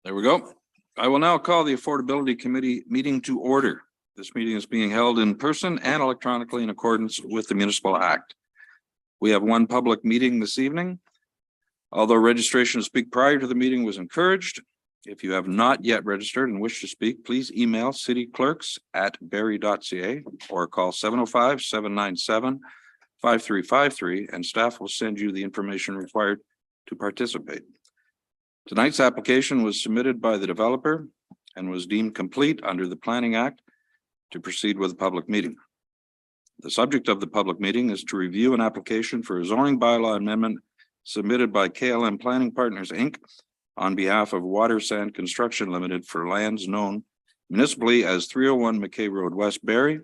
There we go. I will now call the Affordability Committee meeting to order. This meeting is being held in person and electronically in accordance with the Municipal Act. We have one public meeting this evening. Although registration to speak prior to the meeting was encouraged, if you have not yet registered and wish to speak, please email cityclerks@barrie.ca or call 705-797-5353 and staff will send you the information required to participate. Tonight's application was submitted by the developer and was deemed complete under the Planning Act to proceed with a public meeting. The subject of the public meeting is to review an application for a zoning bylaw amendment submitted by KLM Planning Partners, Inc. on behalf of Water Sand Construction Limited for lands known municipally as 301 McKay Road West, Barrie.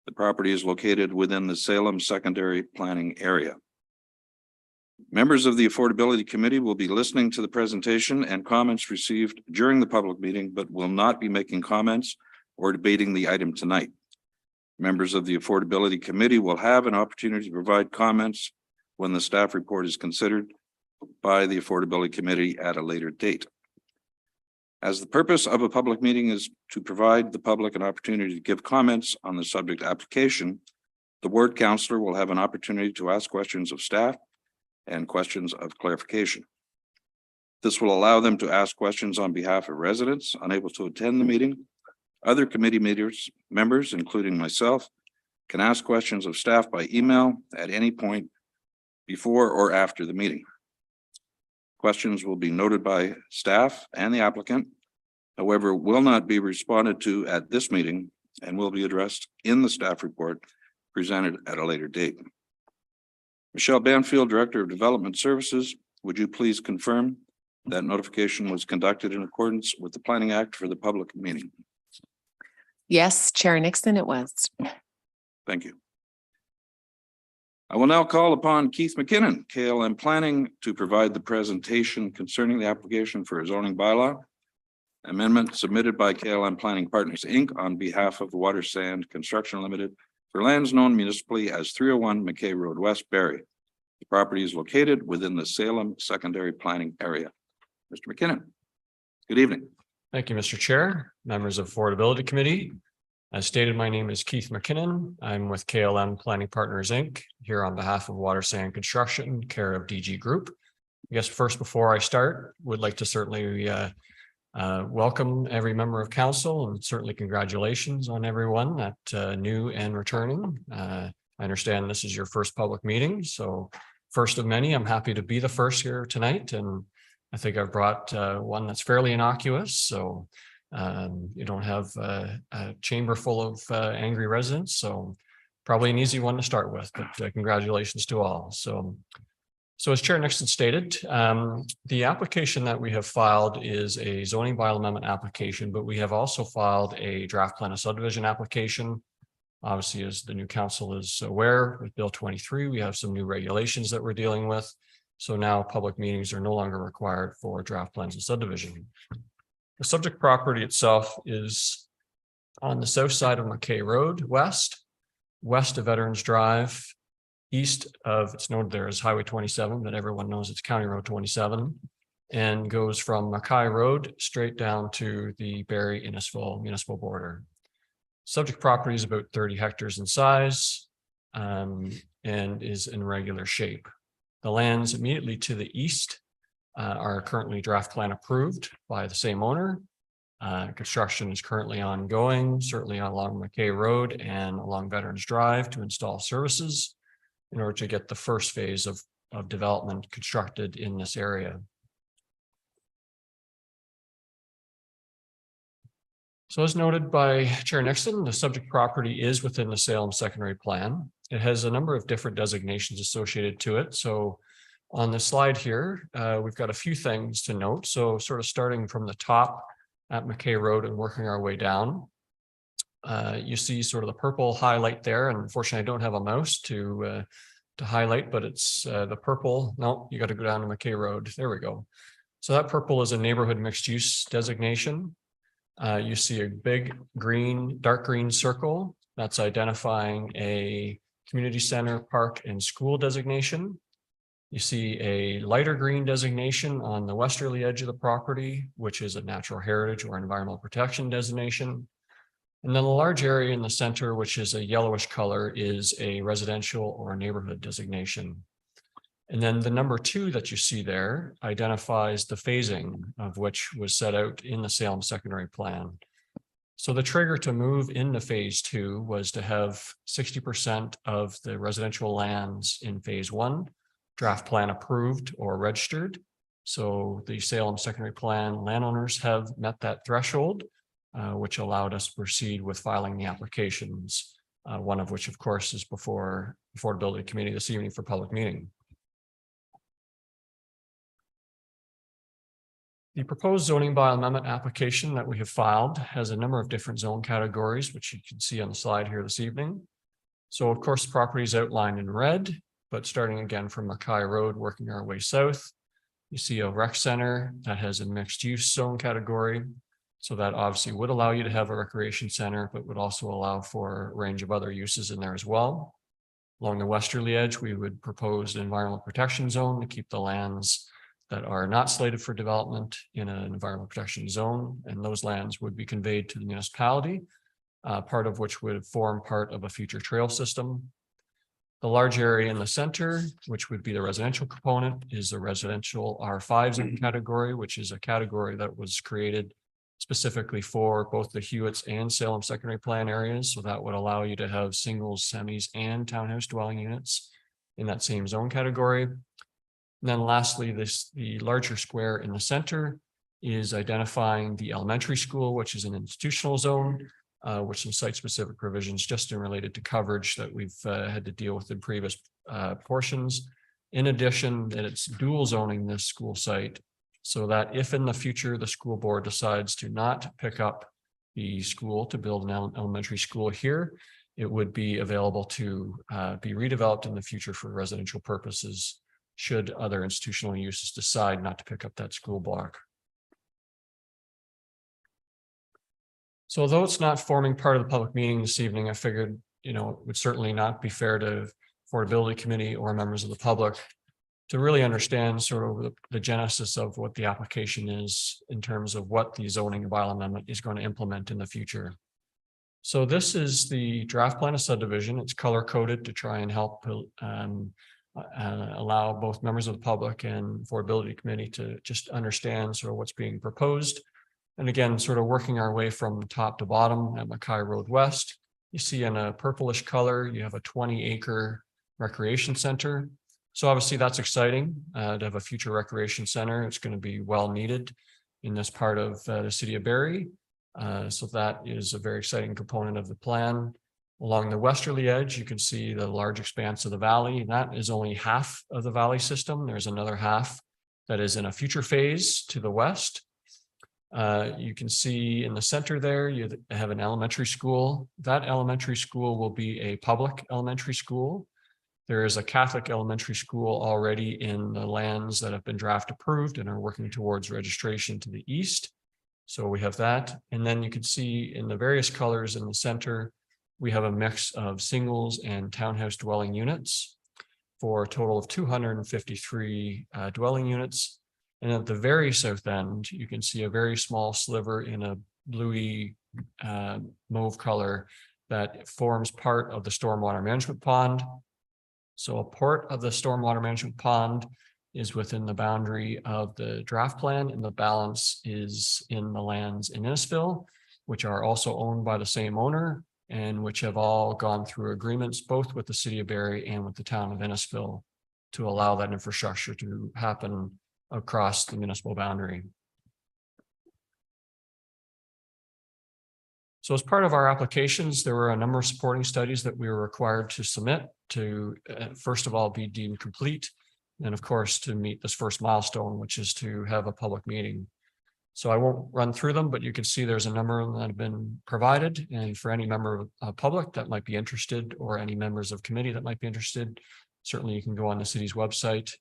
The property is located within the Salem Secondary Planning Area. Members of the Affordability Committee will be listening to the presentation and comments received during the public meeting, but will not be making comments or debating the item tonight. Members of the Affordability Committee will have an opportunity to provide comments when the staff report is considered by the Affordability Committee at a later date. As the purpose of a public meeting is to provide the public an opportunity to give comments on the subject application, the ward councillor will have an opportunity to ask questions of staff and questions of clarification. This will allow them to ask questions on behalf of residents unable to attend the meeting. Other committee members, including myself, can ask questions of staff by email at any point before or after the meeting. Questions will be noted by staff and the applicant, however, will not be responded to at this meeting and will be addressed in the staff report presented at a later date. Michelle Banfield, Director of Development Services, would you please confirm that notification was conducted in accordance with the Planning Act for the public meeting? Yes, Chair Nixon, it was. Thank you. I will now call upon Keith McKinnon, KLM Planning, to provide the presentation concerning the application for a zoning bylaw amendment submitted by KLM Planning Partners, Inc. on behalf of Water Sand Construction Limited for lands known municipally as 301 McKay Road West, Barrie. The property is located within the Salem Secondary Planning Area. Mr. McKinnon, good evening. Thank you, Mr. Chair, members of Affordability Committee. As stated, my name is Keith McKinnon. I'm with KLM Planning Partners, Inc. here on behalf of Water Sand Construction, care of DG Group. I guess first, before I start, would like to certainly welcome every member of council and certainly congratulations on everyone that new and returning. I understand this is your first public meeting, so first of many. I'm happy to be the first here tonight, and I think I've brought one that's fairly innocuous, so you don't have a chamber full of angry residents, so probably an easy one to start with, but congratulations to all. So as Chair Nixon stated, the application that we have filed is a zoning bylaw amendment application, but we have also filed a draft plan of subdivision application. Obviously, as the new council is aware, with Bill 23, we have some new regulations that we're dealing with. So now public meetings are no longer required for draft plans of subdivision. The subject property itself is on the south side of McKay Road West of Veterans Drive, east of, it's noted there as Highway 27, but everyone knows it's County Road 27, and goes from Mackay Road straight down to the Barrie-Innisfil municipal border. Subject property is about 30 hectares in size and is in regular shape. The lands immediately to the east are currently draft plan approved by the same owner. Construction is currently ongoing, certainly along McKay Road and along Veterans Drive to install services in order to get the first phase of development constructed in this area. So as noted by Chair Nixon, the subject property is within the Salem Secondary Plan. It has a number of different designations associated to it. So on the slide here, we've got a few things to note. So sort of starting from the top at McKay Road and working our way down, you see sort of the purple highlight there. And unfortunately, I don't have a mouse to highlight, but it's the purple. No, you got to go down to McKay Road. There we go. So that purple is a neighborhood mixed use designation. You see a big green, dark green circle that's identifying a community center, park, and school designation. You see a lighter green designation on the westerly edge of the property, which is a natural heritage or environmental protection designation. And then the large area in the center, which is a yellowish color, is a residential or neighborhood designation. And then the number 2 that you see there identifies the phasing of which was set out in the Salem secondary plan. So the trigger to move into phase 2 was to have 60% of the residential lands in phase 1 draft plan approved or registered. So the Salem secondary plan landowners have met that threshold, which allowed us to proceed with filing the applications, one of which, of course, is before Affordability Committee this evening for public meeting. The proposed zoning bylaw amendment application that we have filed has a number of different zone categories, which you can see on the slide here this evening. So, of course, the property is outlined in red, but starting again from Mackay Road, working our way south, you see a rec center that has a mixed use zone category. So that obviously would allow you to have a recreation center, but would also allow for a range of other uses in there as well. Along the westerly edge, we would propose an environmental protection zone to keep the lands that are not slated for development in an environmental protection zone, and those lands would be conveyed to the municipality, part of which would form part of a future trail system. The large area in the center, which would be the residential component, is a residential R5 zone category, which is a category that was created specifically for both the Hewitts and Salem secondary plan areas. So that would allow you to have singles, semis, and townhouse dwelling units in that same zone category. And then lastly, the larger square in the center is identifying the elementary school, which is an institutional zone, with some site-specific provisions just in related to coverage that we've had to deal with in previous portions. In addition, that it's dual zoning this school site, so that if in the future the school board decides to not pick up the school to build an elementary school here, it would be available to be redeveloped in the future for residential purposes, should other institutional uses decide not to pick up that school block. So although it's not forming part of the public meeting this evening, I figured, it would certainly not be fair to Affordability Committee or members of the public to really understand sort of the genesis of what the application is in terms of what the zoning bylaw amendment is going to implement in the future. So this is the draft plan of subdivision. It's color coded to try and help allow both members of the public and Affordability Committee to just understand sort of what's being proposed. And again, sort of working our way from top to bottom at Mackay Road West, you see in a purplish color, you have a 20-acre recreation center. So obviously that's exciting to have a future recreation center. It's going to be well needed in this part of the city of Barrie. So that is a very exciting component of the plan. Along the westerly edge, you can see the large expanse of the valley. That is only half of the valley system. There's another half that is in a future phase to the west. You can see in the center there, you have an elementary school. That elementary school will be a public elementary school. There is a Catholic elementary school already in the lands that have been draft approved and are working towards registration to the east. So we have that. And then you can see in the various colors in the center, we have a mix of singles and townhouse dwelling units for a total of 253 dwelling units. And at the very south end, you can see a very small sliver in a bluey mauve color that forms part of the stormwater management pond. So a part of the stormwater management pond is within the boundary of the draft plan, and the balance is in the lands in Innisfil, which are also owned by the same owner and which have all gone through agreements both with the city of Barrie and with the town of Innisfil to allow that infrastructure to happen across the municipal boundary. So as part of our applications, there were a number of supporting studies that we were required to submit to, first of all, be deemed complete, and of course, to meet this first milestone, which is to have a public meeting. So I won't run through them, but you can see there's a number of them that have been provided. And for any member of the public that might be interested, or any members of committee that might be interested, certainly you can go on the city's website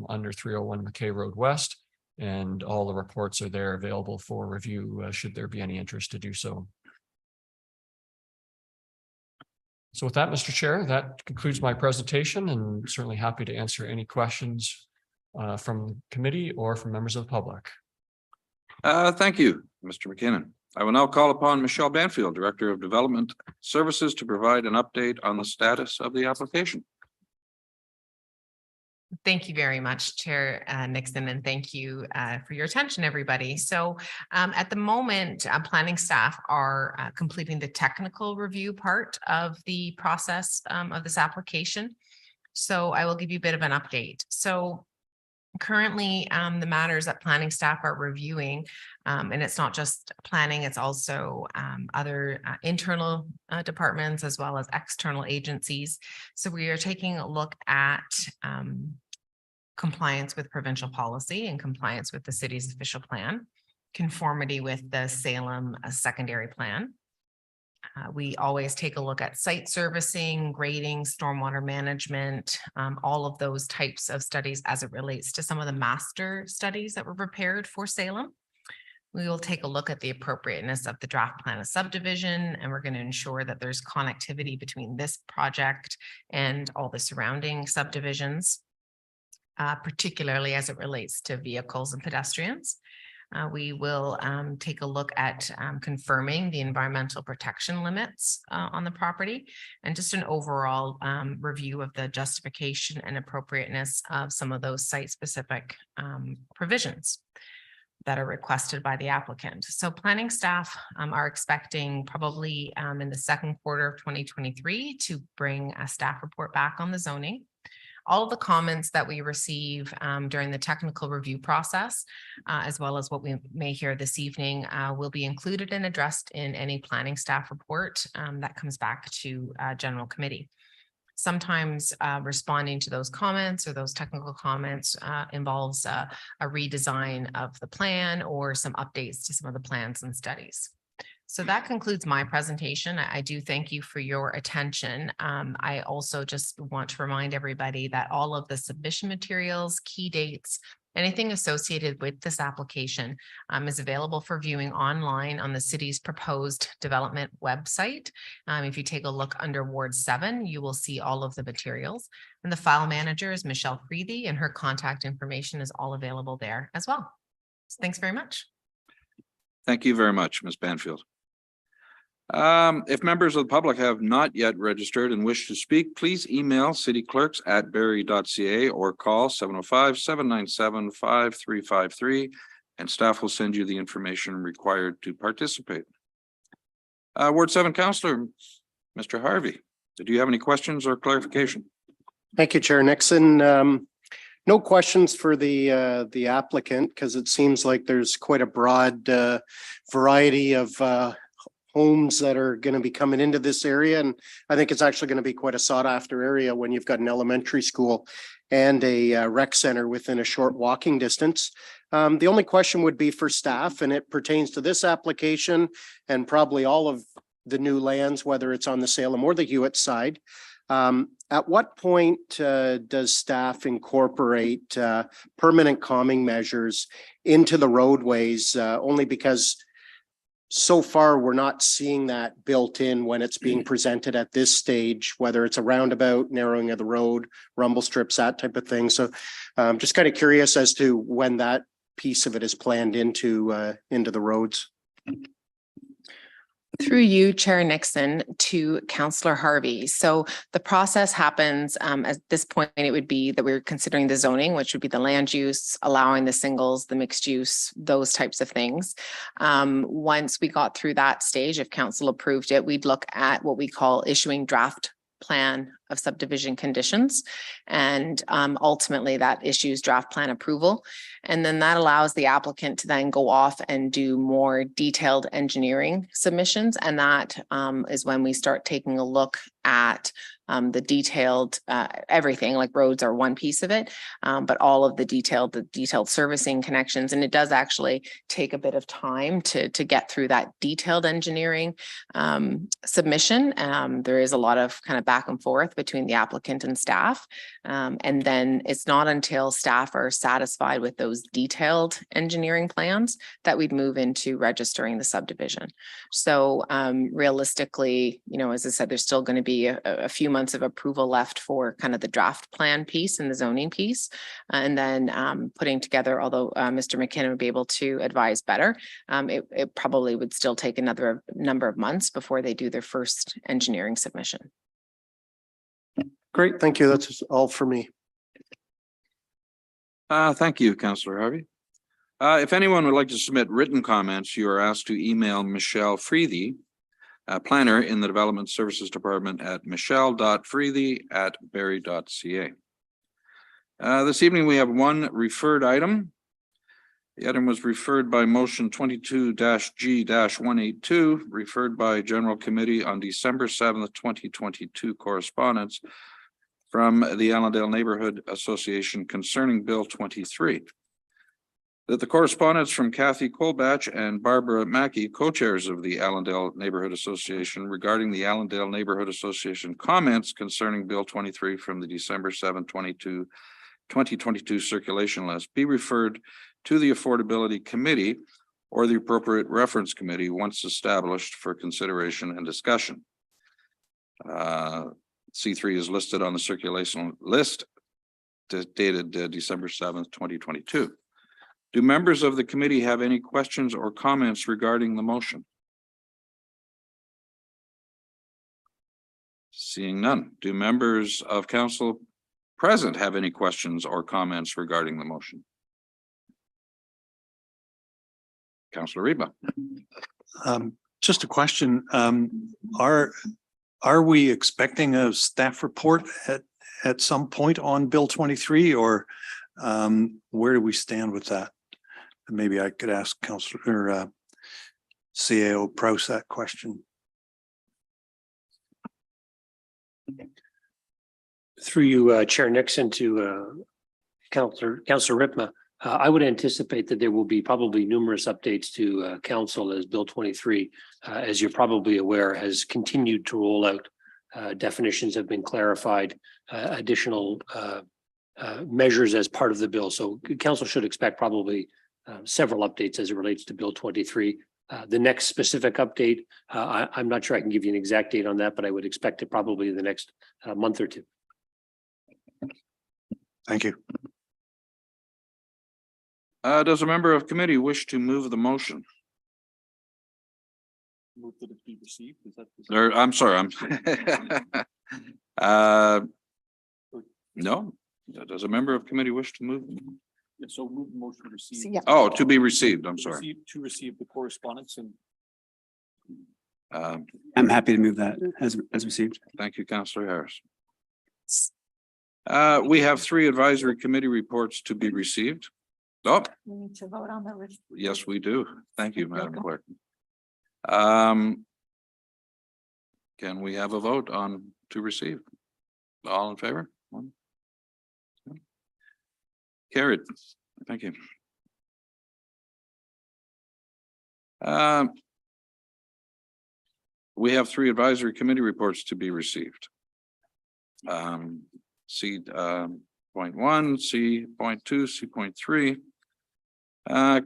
under 301 Mackay Road West, and all the reports are there available for review should there be any interest to do so. So with that, Mr. Chair, that concludes my presentation, and certainly happy to answer any questions from committee or from members of the public. Thank you, Mr. McKinnon. I will now call upon Michelle Banfield, Director of Development Services, to provide an update on the status of the application. Thank you very much, Chair Nixon, and thank you for your attention, everybody. So at the moment, planning staff are completing the technical review part of the process of this application. So I will give you a bit of an update. So currently, the matters that planning staff are reviewing, and it's not just planning, it's also other internal departments as well as external agencies. So we are taking a look at compliance with provincial policy and compliance with the city's official plan, conformity with the Salem secondary plan. We always take a look at site servicing, grading, stormwater management, all of those types of studies as it relates to some of the master studies that were prepared for Salem. We will take a look at the appropriateness of the draft plan of subdivision, and we're going to ensure that there's connectivity between this project and all the surrounding subdivisions, particularly as it relates to vehicles and pedestrians. We will take a look at confirming the environmental protection limits on the property, and just an overall review of the justification and appropriateness of some of those site-specific provisions that are requested by the applicant. So planning staff are expecting probably in the second quarter of 2023 to bring a staff report back on the zoning. All of the comments that we receive during the technical review process, as well as what we may hear this evening, will be included and addressed in any planning staff report that comes back to general committee. Sometimes responding to those comments or those technical comments involves a redesign of the plan or some updates to some of the plans and studies. So that concludes my presentation. I do thank you for your attention. I also just want to remind everybody that all of the submission materials, key dates, anything associated with this application is available for viewing online on the city's proposed development website. If you take a look under Ward 7, you will see all of the materials. And the file manager is Michelle Freethy, and her contact information is all available there as well. So thanks very much. Thank you very much, Ms. Banfield. If members of the public have not yet registered and wish to speak, please email cityclerks@barrie.ca or call 705-797-5353, and staff will send you the information required to participate. Ward 7 Councillor, Mr. Harvey, do you have any questions or clarification? Thank you, Chair Nixon. No questions for the applicant, because it seems like there's quite a broad variety of homes that are going to be coming into this area. And I think it's actually going to be quite a sought after area when you've got an elementary school and a rec center within a short walking distance. The only question would be for staff, and it pertains to this application and probably all of the new lands, whether it's on the Salem or the Hewitt side. At what point does staff incorporate permanent calming measures into the roadways? Only because so far, we're not seeing that built in when it's being presented at this stage, whether it's a roundabout, narrowing of the road, rumble strips, that type of thing. So I'm just kind of curious as to when that piece of it is planned into the roads. Through you, Chair Nixon, to Councillor Harvey. So the process happens at this point, it would be that we're considering the zoning, which would be the land use, allowing the singles, the mixed use, those types of things. Once we got through that stage, if council approved it, we'd look at what we call issuing draft plan of subdivision conditions. And ultimately that issues draft plan approval. And then that allows the applicant to then go off and do more detailed engineering submissions. And that is when we start taking a look at the detailed everything, like roads are one piece of it, but all of the detailed servicing connections. And it does actually take a bit of time to get through that detailed engineering submission. There is a lot of kind of back and forth between the applicant and staff. And then it's not until staff are satisfied with those detailed engineering plans that we'd move into registering the subdivision. So realistically, you know, as I said, there's still going to be a few months of approval left for kind of the draft plan piece and the zoning piece. And then putting together, although Mr. McKinnon would be able to advise better, it probably would still take another number of months before they do their first engineering submission. Great, thank you. That's all for me. Thank you, Councillor Harvey. If anyone would like to submit written comments, you are asked to email Michelle Freethy, planner in the Development Services Department at michelle.freethy@berry.ca. This evening, we have one referred item. The item was referred by motion 22-G-182, referred by General Committee on December 7th, 2022 correspondence from the Allendale Neighborhood Association concerning Bill 23. That the correspondence from Kathy Colbatch and Barbara Mackey, co-chairs of the Allendale Neighborhood Association, regarding the Allendale Neighborhood Association comments concerning Bill 23 from the December 7, 2022 circulation list be referred to the Affordability Committee or the appropriate reference committee once established for consideration and discussion. C3 is listed on the circulation list dated December 7th, 2022. Do members of the committee have any questions or comments regarding the motion? Seeing none. Do members of council present have any questions or comments regarding the motion? Councillor Reba. Just a question. Are we expecting a staff report at some point on Bill 23, or where do we stand with that? Maybe I could ask Councillor CAO Prowse that question. Through you, Chair Nixon, to Councillor Ripma. I would anticipate that there will be probably numerous updates to council as Bill 23, as you're probably aware, has continued to roll out. Definitions have been clarified, additional measures as part of the bill. So council should expect probably several updates as it relates to Bill 23. The next specific update, I'm not sure I can give you an exact date on that, but I would expect it probably in the next month or two. Thank you. Does a member of committee wish to move the motion? Move that it be received. Or, I'm sorry, no. Does a member of committee wish to move? So move the motion to receive. Oh, to be received, I'm sorry. To receive the correspondence and. I'm happy to move that as received. Thank you, Councillor Harris. We have 3 advisory committee reports to be received. Oh, We need to vote on the list. yes, we do. Thank you, Madam Clerk. Can we have a vote on to receive? All in favor? 1. Carried. Thank you. We have 3 advisory committee reports to be received. C.1, C.2, C.3.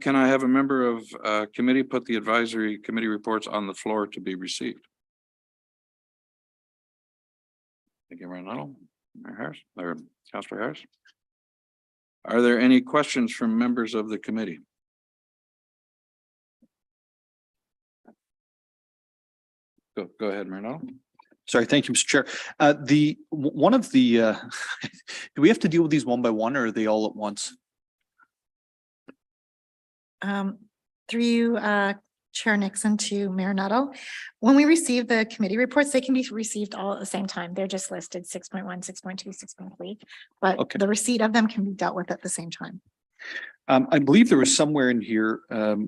Can I have a member of committee put the advisory committee reports on the floor to be received? Thank you, Mayor Nuttall, Mayor Harris, or Councillor Harris. Are there any questions from members of the committee? Go ahead, Mayor Nuttall. Sorry, thank you, Mr. Chair. One of the do we have to deal with these one by one, or are they all at once? Through you, Chair Nixon, to Mayor Nuttall. When we receive the committee reports, they can be received all at the same time. They're just listed 6.1, 6.2, 6.3, but Okay. the receipt of them can be dealt with at the same time. I believe there was somewhere in here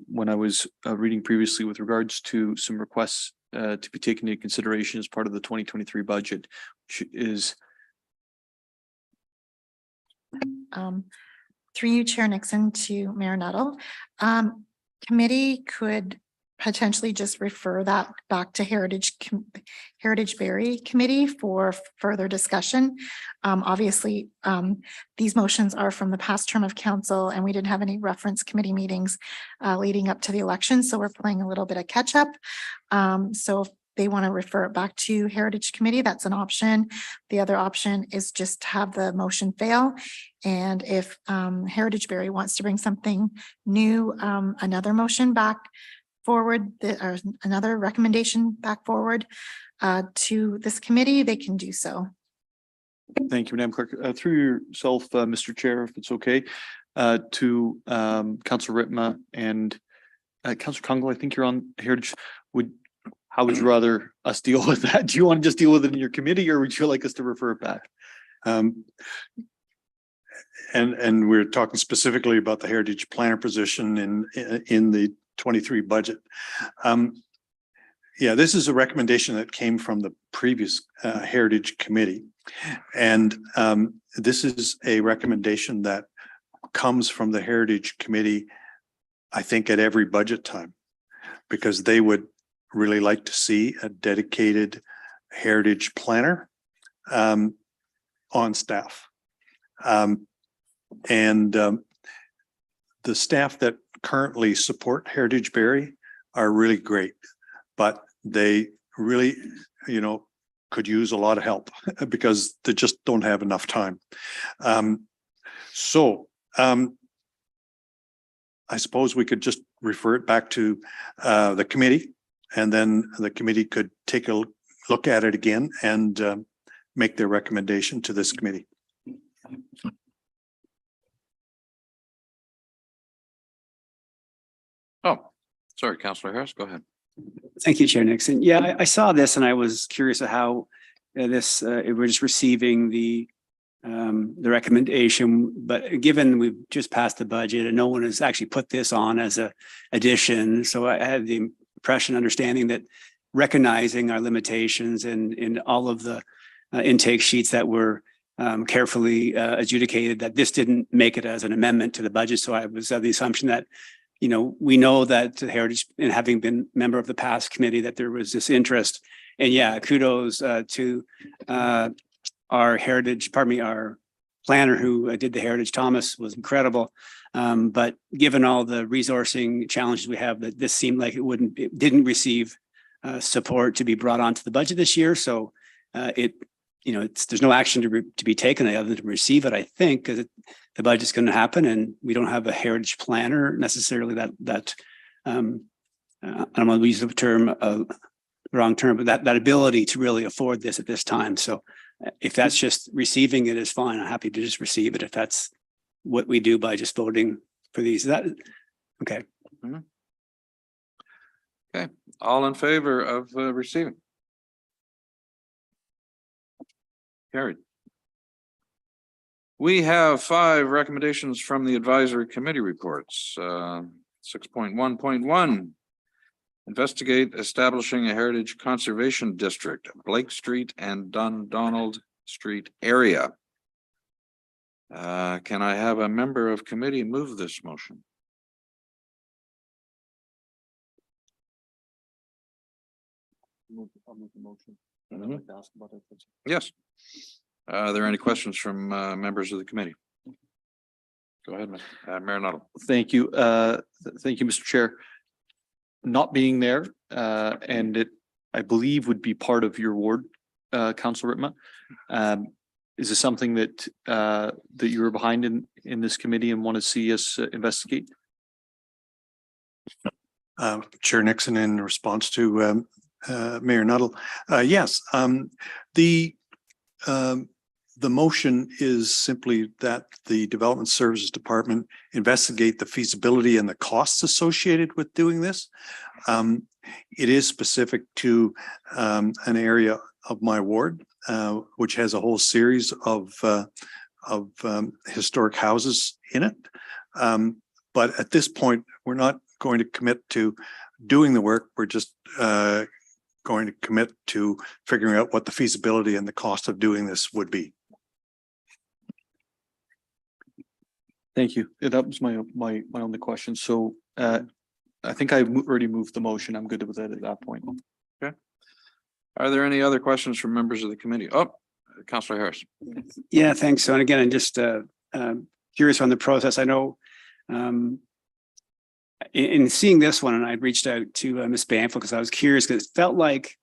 when I was reading previously with regards to some requests to be taken into consideration as part of the 2023 budget, which is Through you, Chair Nixon, to Mayor Nuttall. Committee could potentially just refer that back to Heritage Berry Committee for further discussion. Obviously, these motions are from the past term of council, and we didn't have any reference committee meetings leading up to the election, so we're playing a little bit of catch up. So if they want to refer it back to Heritage Committee, that's an option. The other option is just have the motion fail. And if Heritage Berry wants to bring something new, another motion back forward, or another recommendation back forward to this committee, they can do so. Thank you, Madam Clerk. Through yourself, Mr. Chair, if it's okay, to Councillor Ritma and Councillor Congo, I think you're on Heritage. How would you rather us deal with that? Do you want to just deal with it in your committee, or would you like us to refer it back? And we're talking specifically about the Heritage Planner position in the 23 budget. Yeah, this is a recommendation that came from the previous Heritage Committee. And this is a recommendation that comes from the Heritage Committee, I think, at every budget time, because they would really like to see a dedicated Heritage Planner on staff. The staff that currently support Heritage Berry are really great, but they really, could use a lot of help because they just don't have enough time. I suppose we could just refer it back to the committee, and then the committee could take a look at it again and make their recommendation to this committee. Oh, sorry, Councillor Harris, go ahead. Thank you, Chair Nixon. Yeah, I saw this and I was curious of how we're just receiving the recommendation, but given we've just passed the budget and no one has actually put this on as a addition, so I had the impression, understanding that recognizing our limitations and in all of the intake sheets that were carefully adjudicated, that this didn't make it as an amendment to the budget. So I was of the assumption that, we know that Heritage, and having been member of the past committee, that there was this interest. And yeah, kudos to our planner who did the Heritage. Thomas was incredible. But given all the resourcing challenges we have, that this seemed like it didn't receive support to be brought onto the budget this year. So there's no action to be taken other than to receive it, I think, because the budget's going to happen and we don't have a Heritage planner necessarily that I don't want to use the term, wrong term, but that ability to really afford this at this time. So if that's just receiving it is fine. I'm happy to just receive it if that's what we do by just voting for these. Okay. Mm-hmm. Okay, all in favor of receiving? Carried. We have 5 recommendations from the advisory committee reports. 6.1.1. Investigate establishing a heritage conservation district, Blake Street and Donald Street area. Can I have a member of committee move this motion? Yes. Are there any questions from members of the committee? Go ahead, Mayor Nuttall. Thank you. Thank you, Mr. Chair. Not being there, and it, I believe, would be part of your ward, Councillor Ritma. Is this something that you were behind in this committee and want to see us investigate? Chair Nixon, in response to Mayor Nuttall, yes. The motion is simply that the Development Services Department investigate the feasibility and the costs associated with doing this. It is specific to an area of my ward, which has a whole series of historic houses in it. But at this point, we're not going to commit to doing the work. We're just going to commit to figuring out what the feasibility and the cost of doing this would be. Thank you. That was my only question. So I think I already moved the motion. I'm good with it at that point. Are there any other questions from members of the committee? Oh, Councillor Harris. Yeah, thanks. So, and again, I'm just curious on the process. I know in seeing this one, and I'd reached out to Ms. Banfield because I was curious because it felt like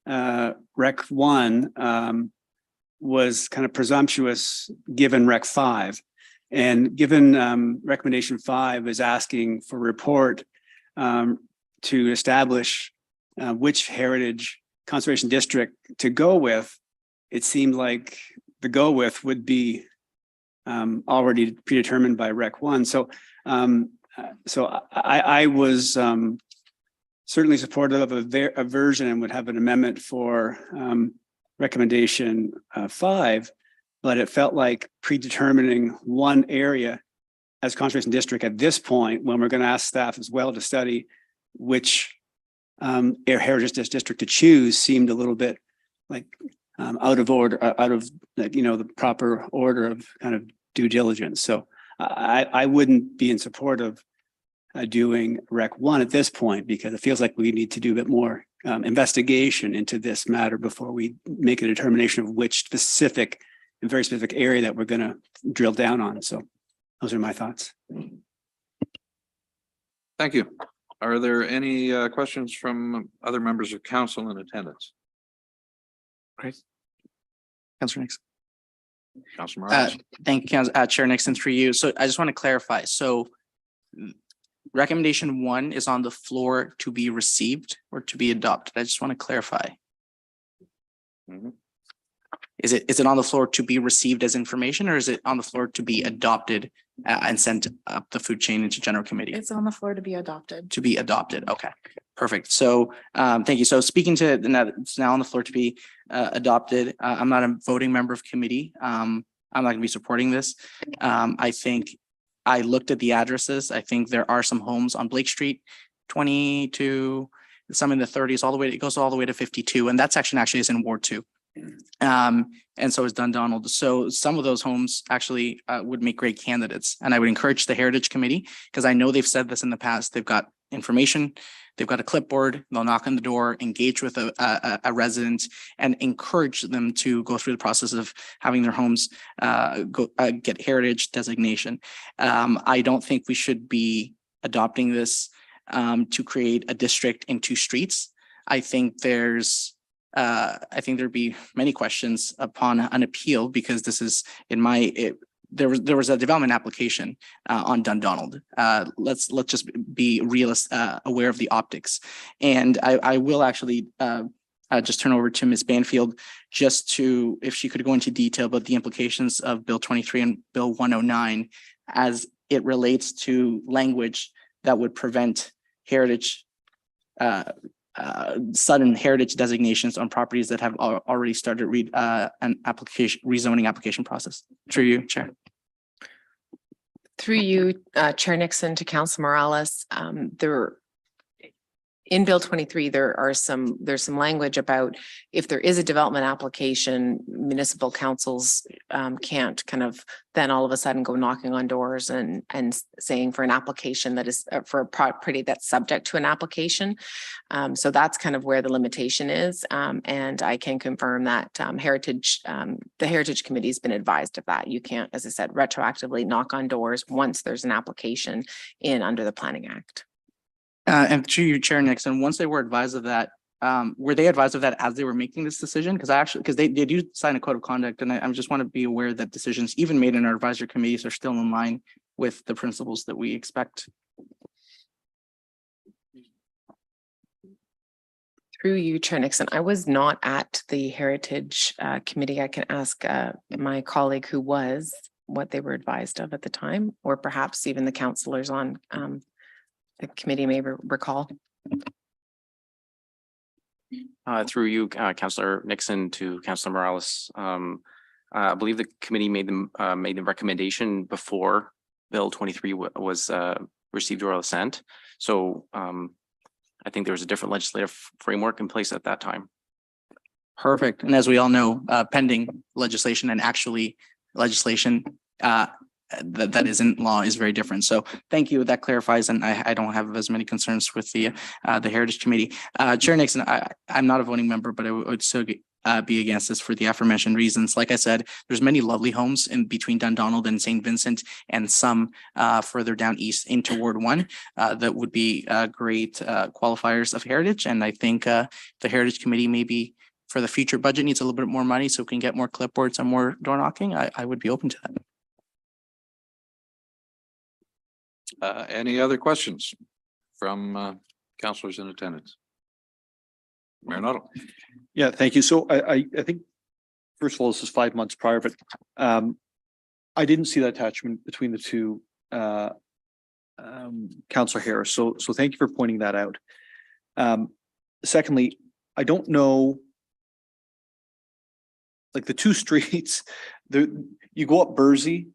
Rec 1 was kind of presumptuous given Rec 5. And given recommendation 5 is asking for a report to establish which heritage conservation district to go with, it seemed like the go with would be already predetermined by Rec 1. So I was certainly supportive of a version and would have an amendment for recommendation 5, but it felt like predetermining one area as conservation district at this point, when we're going to ask staff as well to study which heritage district to choose, seemed a little bit like out of order, out of the proper order of kind of due diligence. So I wouldn't be in support of doing Rec 1 at this point, because it feels like we need to do a bit more investigation into this matter before we make a determination of which specific and very specific area that we're going to drill down on. So those are my thoughts. Thank you. Are there any questions from other members of council in attendance? Great. Councillor Nixon. Councilor Morales. Thank you, Chair Nixon, through you. So I just want to clarify. So recommendation 1 is on the floor to be received or to be adopted. I just want to clarify. Mhm. Is it on the floor to be received as information, or is it on the floor to be adopted and sent up the food chain into general committee? It's on the floor to be adopted. To be adopted. Okay, perfect. So thank you. So speaking to it's now on the floor to be adopted. I'm not a voting member of committee. I'm not going to be supporting this. I think I looked at the addresses. I think there are some homes on Blake Street, 20 to some in the 30s, all the way, it goes all the way to 52. And that section actually is in Ward 2. And so is Dundonald. So some of those homes actually would make great candidates. And I would encourage the Heritage Committee, because I know they've said this in the past. They've got information, they've got a clipboard, they'll knock on the door, engage with a resident, and encourage them to go through the process of having their homes get heritage designation. I don't think we should be adopting this to create a district in 2 streets. I think there'd be many questions upon an appeal, because this is there was a development application on Dundonald. Let's just be aware of the optics. And I will actually just turn over to Ms. Banfield just to, if she could go into detail about the implications of Bill 23 and Bill 109 as it relates to language that would prevent heritage sudden heritage designations on properties that have already started an rezoning application process. Through you, Chair. Through you, Chair Nixon, to Council Morales, in Bill 23, there's some language about if there is a development application, municipal councils can't kind of then all of a sudden go knocking on doors and saying for an application that is for a property that's subject to an application. So that's kind of where the limitation is. And I can confirm that the Heritage Committee has been advised of that. You can't, as I said, retroactively knock on doors once there's an application under the Planning Act. And to you, Chair Nixon, once they were advised of that, were they advised of that as they were making this decision? Because they do sign a code of conduct, and I just want to be aware that decisions even made in our advisory committees are still in line with the principles that we expect. Through you, Chair Nixon, I was not at the Heritage Committee. I can ask my colleague who was what they were advised of at the time, or perhaps even the councillors on the committee may recall. Through you, Councillor Nixon, to Councillor Morales. I believe the committee made the recommendation before Bill 23 was received royal assent. So I think there was a different legislative framework in place at that time. Perfect. And as we all know, pending legislation and actually legislation that isn't law is very different. So thank you. That clarifies, and I don't have as many concerns with the Heritage Committee. Chair Nixon, I'm not a voting member, but I would still be against this for the aforementioned reasons. Like I said, there's many lovely homes in between Dundonald and St. Vincent, and some further down east into Ward 1 that would be great qualifiers of heritage. And I think the Heritage Committee maybe for the future budget needs a little bit more money so we can get more clipboards and more door knocking. I would be open to that. Any other questions from councillors in attendance? Mayor Nuttall. Yeah, thank you. So I think, first of all, this is 5 months prior, but I didn't see that attachment between the two, Councillor Harris. So thank you for pointing that out. Secondly, I don't know, like the two streets, you go up Bursey,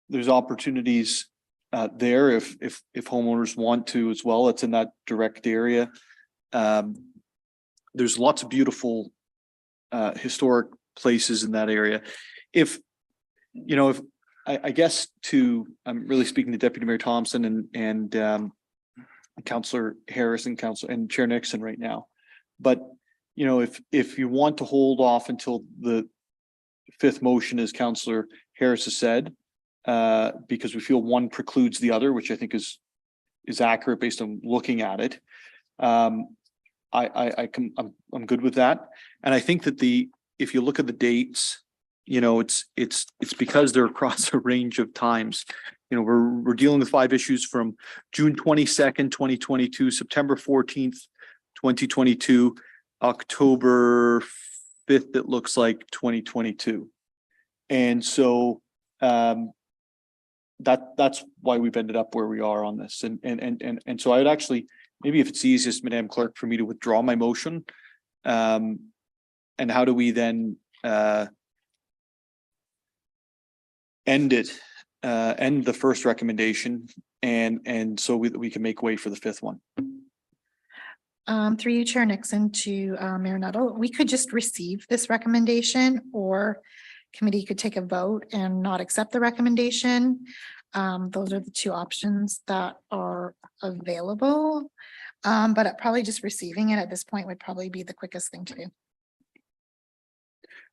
there's opportunities there if homeowners want to as well. It's in that direct area. There's lots of beautiful historic places in that area. If I guess I'm really speaking to Deputy Mayor Thompson and Councillor Harris and Chair Nixon right now. But if you want to hold off until the fifth motion, as Councillor Harris has said, because we feel one precludes the other, which I think is accurate based on looking at it. I'm good with that. And I think that if you look at the dates, it's because they're across a range of times. We're dealing with 5 issues from June 22nd, 2022, September 14th, 2022, October 5th, it looks like 2022. And so that's why we've ended up where we are on this. And so I would actually, maybe if it's easiest, Madam Clerk, for me to withdraw my motion. And how do we then end the first recommendation and so we can make way for the fifth one? Through you, Chair Nixon, to Mayor Nuttall, we could just receive this recommendation, or committee could take a vote and not accept the recommendation. Those are the two options that are available. But probably just receiving it at this point would probably be the quickest thing to do.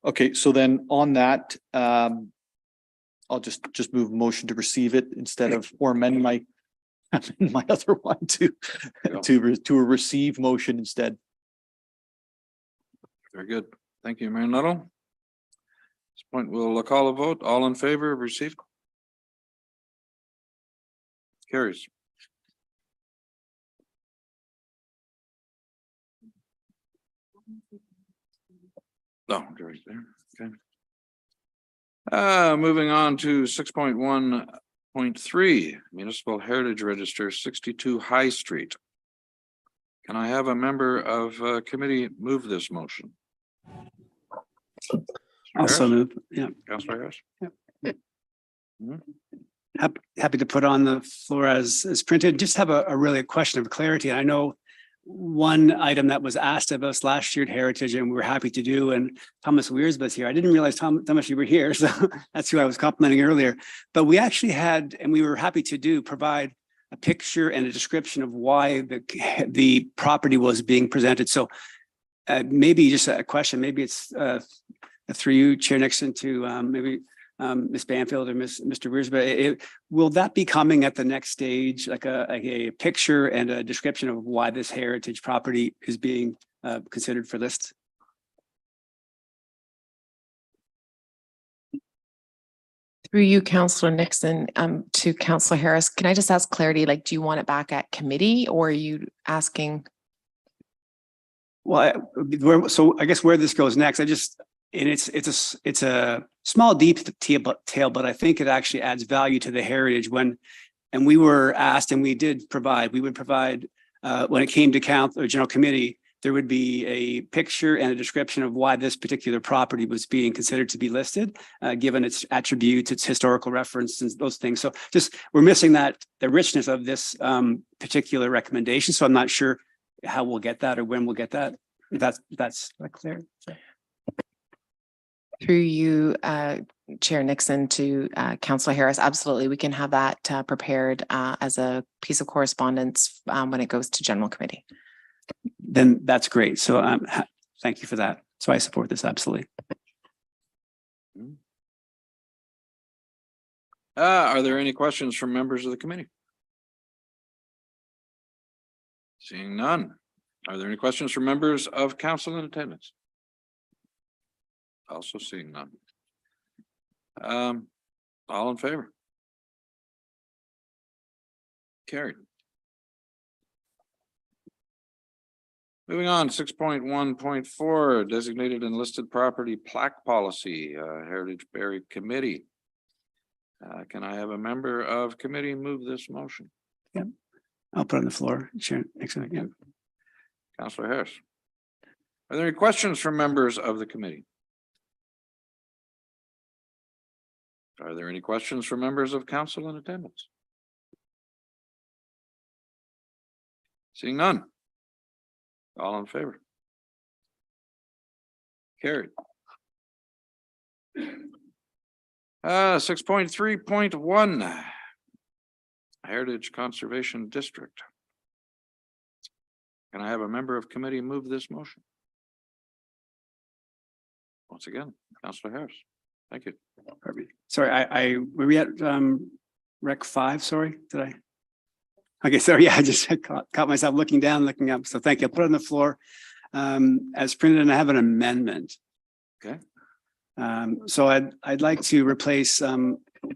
Okay, so then on that, I'll just move a motion to receive it instead of, or amend my other one to a receive motion instead. Very good. Thank you, Mayor Nuttall. At this point, we'll call a vote. All in favor of receive? Carries. No, carries there. Okay. Moving on to 6.1.3 Municipal Heritage Register, 62 High Street. Can I have a member of committee move this motion? Also move, yeah. Councillor Harris? Happy to put on the floor as printed. Just have a really a question of clarity. I know one item that was asked of us last year at Heritage, and we were happy to do, and Thomas Weersba's here. I didn't realize Thomas, you were here, so that's who I was complimenting earlier. But we actually had, and we were happy to provide a picture and a description of why the property was being presented. So maybe just a question, maybe it's through you, Chair Nixon, to maybe Ms. Banfield or Mr. Weersba. Will that be coming at the next stage, like a picture and a description of why this heritage property is being considered for list? Through you, Councillor Nixon, to Councillor Harris, can I just ask clarity? Like, do you want it back at committee, or are you asking? Well, so I guess where this goes next, it's a small detail, but I think it actually adds value to the heritage and we were asked, and we would provide when it came to council or general committee, there would be a picture and a description of why this particular property was being considered to be listed, given its attributes, its historical reference, and those things. So just we're missing the richness of this particular recommendation. So I'm not sure how we'll get that or when we'll get that. That's clear. Through you, Chair Nixon, to Councillor Harris. Absolutely, we can have that prepared as a piece of correspondence when it goes to general committee. Then that's great. So thank you for that. So I support this absolutely. Are there any questions from members of the committee? Seeing none. Are there any questions from members of council in attendance? Also seeing none. All in favor? Carried. Moving on, 6.1.4 designated and listed property plaque policy, Heritage Berry Committee. Can I have a member of committee move this motion? Yep. I'll put it on the floor. Chair Nixon again. Councillor Harris. Are there any questions from members of the committee? Are there any questions from members of council in attendance? Seeing none. All in favor? Carried. 6.3.1 Heritage Conservation District. Can I have a member of committee move this motion? Once again, Councillor Harris. Thank you. Perfect. Sorry, were we at Rec 5? Sorry, did I? Okay, sorry. Yeah, I just caught myself looking down, looking up. So thank you. I'll put it on the floor as printed, and I have an amendment. Okay. So I'd like to replace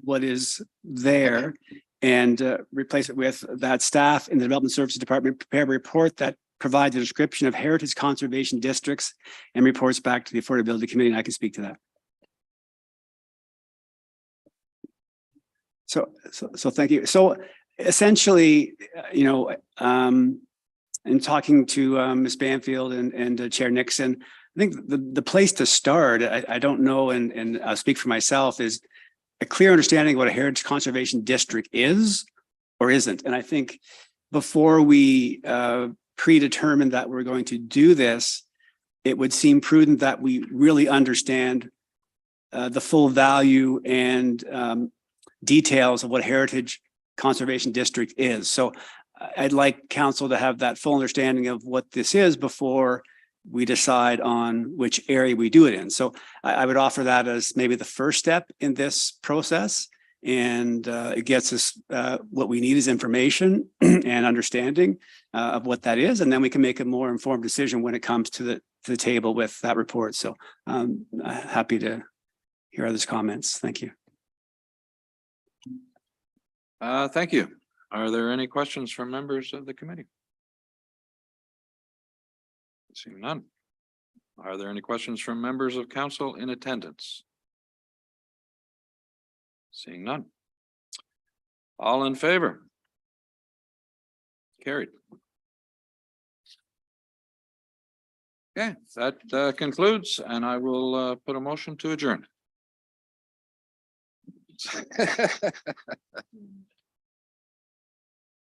what is there and replace it with that staff in the Development Services Department prepare a report that provides a description of heritage conservation districts and reports back to the Affordability Committee, and I can speak to that. So thank you. So essentially, you know, in talking to Ms. Banfield and Chair Nixon, I think the place to start, I don't know, and I'll speak for myself, is a clear understanding of what a heritage conservation district is or isn't. And I think before we predetermine that we're going to do this, it would seem prudent that we really understand the full value and details of what heritage conservation district is. So I'd like council to have that full understanding of what this is before we decide on which area we do it in. So I would offer that as maybe the first step in this process. And it gets us what we need is information and understanding of what that is. And then we can make a more informed decision when it comes to the table with that report. So I'm happy to hear others' comments. Thank you. Thank you. Are there any questions from members of the committee? Seeing none. Are there any questions from members of council in attendance? Seeing none. All in favor? Carried. Okay, that concludes, and I will put a motion to adjourn.